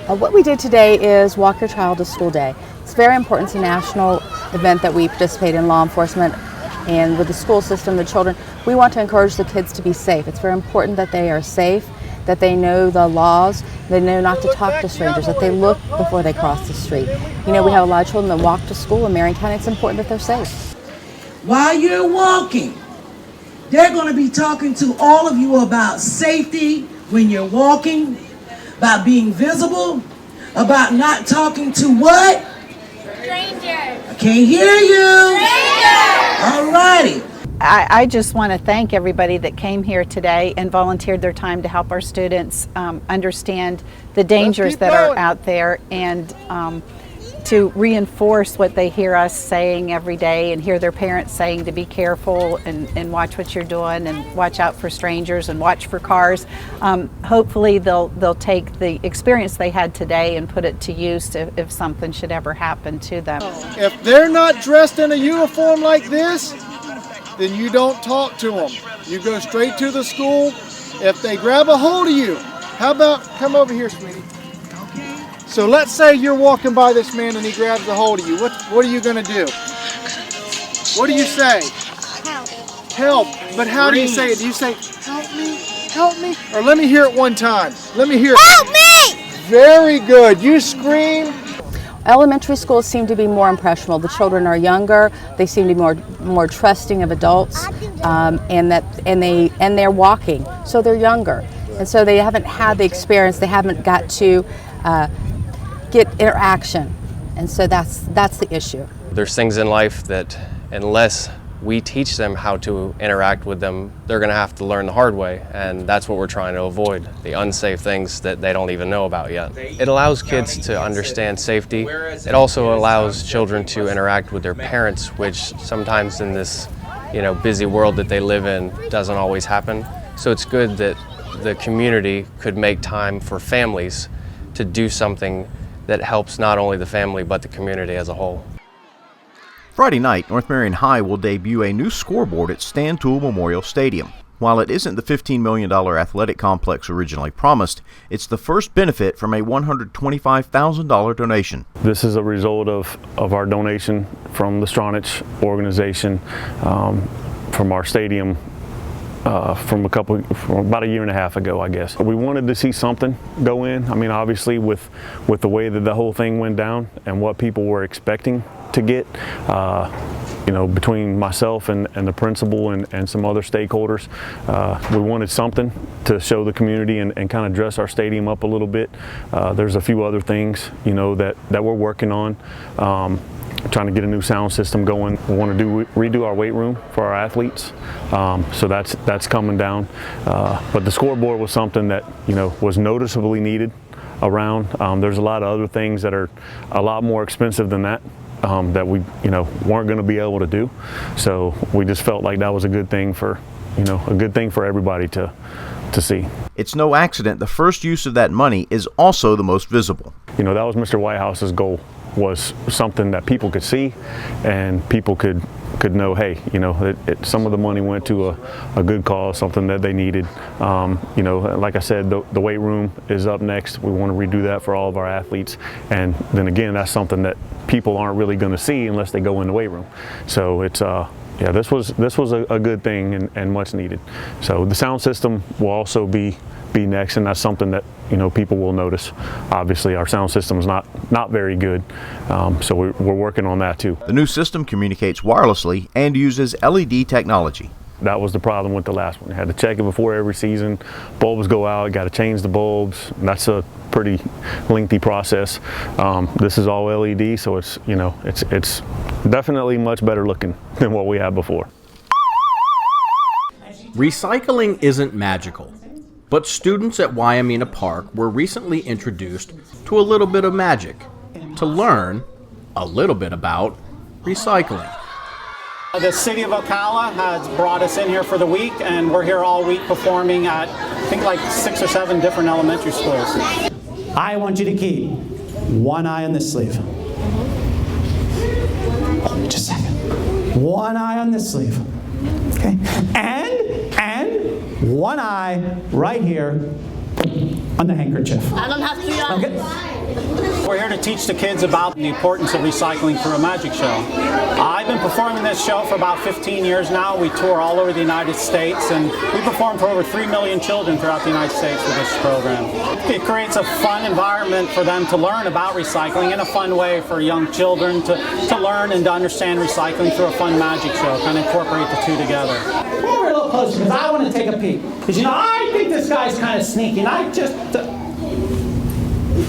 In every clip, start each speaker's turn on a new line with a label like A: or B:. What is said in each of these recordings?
A: What we did today is Walk Your Child to School Day. It's very important. It's a national event that we participate in, law enforcement, and with the school system, the children. We want to encourage the kids to be safe. It's very important that they are safe, that they know the laws, they know not to talk to strangers, that they look before they cross the street. You know, we have a lot of children that walk to school in Marion County. It's important that they're safe.
B: While you're walking, they're going to be talking to all of you about safety when you're walking, about being visible, about not talking to what?
C: Strangers.
B: I can't hear you.
C: Strangers.
B: All righty.
D: I just want to thank everybody that came here today and volunteered their time to help our students understand the dangers that are out there, and to reinforce what they hear us saying every day and hear their parents saying, to be careful and watch what you're doing and watch out for strangers and watch for cars. Hopefully they'll take the experience they had today and put it to use if something should ever happen to them.
E: If they're not dressed in a uniform like this, then you don't talk to them. You go straight to the school. If they grab a hold of you, how about come over here, sweetie? So let's say you're walking by this man and he grabs a hold of you. What are you going to do? What do you say?
C: Help.
E: Help. But how do you say it? Do you say, help me, help me? Or let me hear it one time. Let me hear it.
C: Help me!
E: Very good. You scream.
A: Elementary schools seem to be more impressionable. The children are younger. They seem to be more trusting of adults, and they're walking, so they're younger, and so they haven't had the experience. They haven't got to get interaction, and so that's the issue.
F: There's things in life that unless we teach them how to interact with them, they're going to have to learn the hard way, and that's what we're trying to avoid, the unsafe things that they don't even know about yet. It allows kids to understand safety. It also allows children to interact with their parents, which sometimes in this, busy world that they live in doesn't always happen. So it's good that the community could make time for families to do something that helps not only the family but the community as a whole.
G: Friday night, North Marion High will debut a new scoreboard at Stan Toole Memorial Stadium. While it isn't the $15 million athletic complex originally promised, it's the first benefit from a $125,000 donation.
H: This is a result of our donation from the Stronach organization, from our stadium, from about a year and a half ago, I guess. We wanted to see something go in. I mean, obviously with the way that the whole thing went down and what people were expecting to get, between myself and the principal and some other stakeholders, we wanted something to show the community and kind of dress our stadium up a little bit. There's a few other things, that we're working on. Trying to get a new sound system going. We want to redo our weight room for our athletes, so that's coming down. But the scoreboard was something that was noticeably needed around. There's a lot of other things that are a lot more expensive than that. That we weren't going to be able to do, so we just felt like that was a good thing for everybody to see.
G: It's no accident the first use of that money is also the most visible.
H: That was Mr. Whitehouse's goal, was something that people could see and people could know, hey, some of the money went to a good cause, something that they needed. Like I said, the weight room is up next. We want to redo that for all of our athletes, and then again, that's something that people aren't really going to see unless they go in the weight room. So it's this was a good thing and much needed. So the sound system will also be next, and that's something that people will notice. Obviously, our sound system is not very good, so we're working on that too.
G: The new system communicates wirelessly and uses LED technology.
H: That was the problem with the last one. You had to check it before every season. Bulbs go out, got to change the bulbs. That's a pretty lengthy process. This is all LED, so it's it's definitely much better looking than what we had before.
I: Recycling isn't magical, but students at Wyomina Park were recently introduced to a little bit of magic to learn a little bit about recycling.
J: The city of Ocala has brought us in here for the week, and we're here all week performing at, I think, like 6 or 7 different elementary schools.
K: I want you to keep one eye on this sleeve. Just a second. One eye on this sleeve. Okay. And one eye right here. on the handkerchief.
C: I don't have 3 hours.
K: Okay.
J: We're here to teach the kids about the importance of recycling through a magic show. I've been performing this show for about 15 years now. We tour all over the United States, and we perform for over 3 million children throughout the United States with this program. It creates a fun environment for them to learn about recycling in a fun way for young children to learn and to understand recycling through a fun magic show, kind of incorporate the two together.
K: Come over a little closer because I want to take a peek. Because, you know, I think this guy's kind of sneaky, and I just... I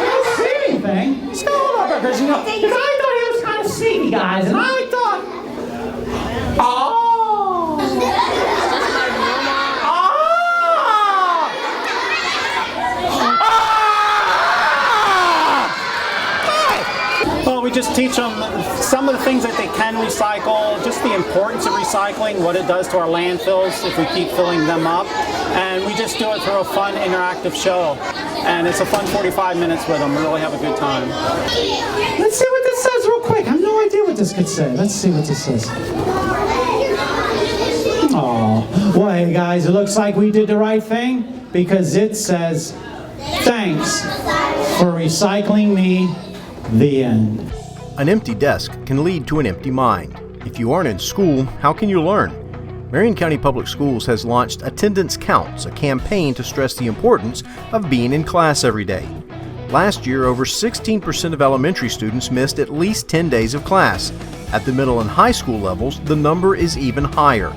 K: don't see anything. Just hold up, because, you know, because I thought he was kind of sneaky, guys, and I thought... Oh!
J: Well, we just teach them some of the things that they can recycle, just the importance of recycling, what it does to our landfills if we keep filling them up. And we just do it through a fun, interactive show. And it's a fun 45 minutes with them. We really have a good time.
K: Let's see what this says real quick. I have no idea what this could say. Let's see what this says. Oh, well, hey guys, it looks like we did the right thing because it says, thanks for recycling me, the end.
G: An empty desk can lead to an empty mind. If you aren't in school, how can you learn? Marion County Public Schools has launched Attendance Counts, a campaign to stress the importance of being in class every day. Last year, over 16% of elementary students missed at least 10 days of class. At the middle and high school levels, the number is even higher.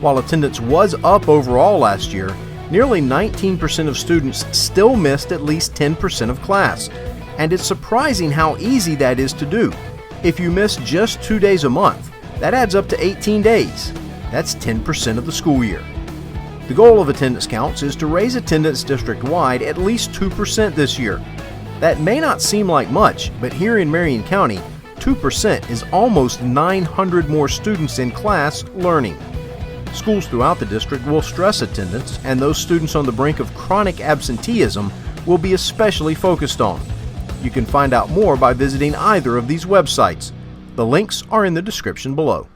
G: While attendance was up overall last year, nearly 19% of students still missed at least 10% of class. And it's surprising how easy that is to do. If you miss just 2 days a month, that adds up to 18 days. That's 10% of the school year. The goal of attendance counts is to raise attendance district-wide at least 2% this year. That may not seem like much, but here in Marion County, 2% is almost 900 more students in class learning. Schools throughout the district will stress attendance, and those students on the brink of chronic absenteeism will be especially focused on. You can find out more by visiting either of these websites. The links are in the description below.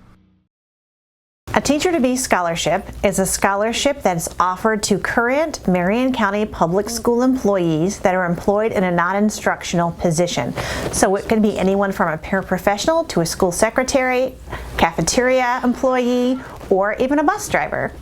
L: A Teacher to Be scholarship is a scholarship that is offered to current Marion County Public School employees that are employed in a non-instructional position. So it can be anyone from a paraprofessional to a school secretary, cafeteria employee, or even a bus driver.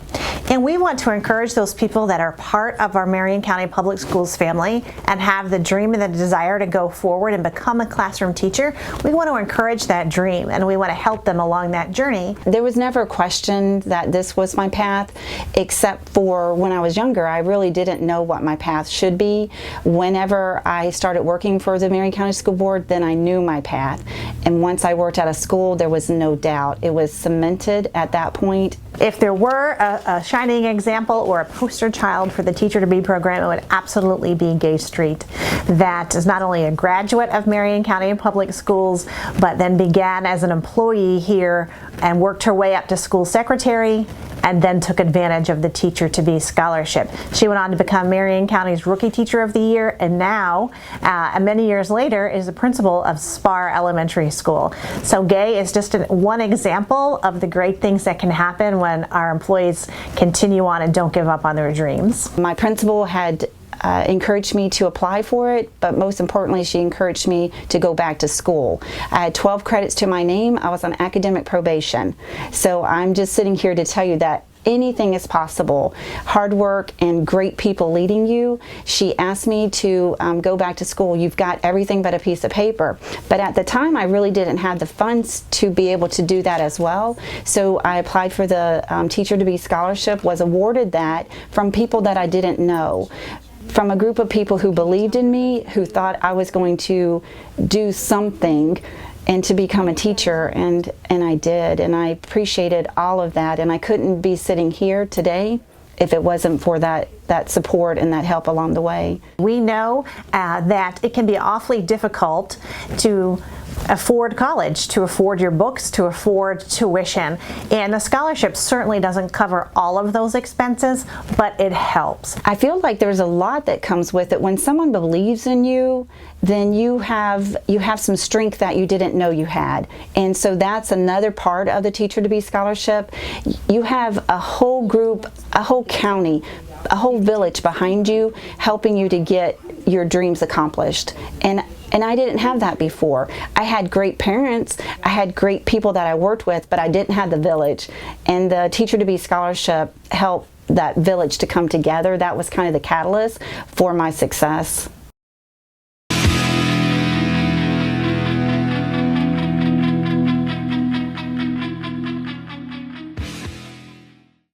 L: And we want to encourage those people that are part of our Marion County Public Schools family and have the dream and the desire to go forward and become a classroom teacher. We want to encourage that dream, and we want to help them along that journey.
M: There was never a question that this was my path, except for when I was younger, I really didn't know what my path should be. Whenever I started working for the Marion County School Board, then I knew my path. And once I worked out of school, there was no doubt. It was cemented at that point.
L: If there were a shining example or a poster child for the Teacher to Be program, it would absolutely be Gay Street. That is not only a graduate of Marion County Public Schools, but then began as an employee here and worked her way up to school secretary and then took advantage of the Teacher to Be scholarship. She went on to become Marion County's Rookie Teacher of the Year, and now, many years later, is the principal of Spar Elementary School. So Gay is just one example of the great things that can happen when our employees continue on and don't give up on their dreams.
M: My principal had encouraged me to apply for it, but most importantly, she encouraged me to go back to school. I had 12 credits to my name. I was on academic probation. So I'm just sitting here to tell you that anything is possible. Hard work and great people leading you. She asked me to go back to school. You've got everything but a piece of paper. But at the time, I really didn't have the funds to be able to do that as well. So I applied for the Teacher to Be scholarship, was awarded that from people that I didn't know. From a group of people who believed in me, who thought I was going to do something and to become a teacher, and I did, and I appreciated all of that, and I couldn't be sitting here today if it wasn't for that support and that help along the way.
L: We know that it can be awfully difficult to afford college, to afford your books, to afford tuition. And the scholarship certainly doesn't cover all of those expenses, but it helps.
M: I feel like there's a lot that comes with it. When someone believes in you, then you have some strength that you didn't know you had. And so that's another part of the Teacher to Be Scholarship. You have a whole group, a whole county, a whole village behind you helping you to get your dreams accomplished. And I didn't have that before. I had great parents, I had great people that I worked with, but I didn't have the village. And the Teacher to Be Scholarship helped that village to come together. That was kind of the catalyst for my success.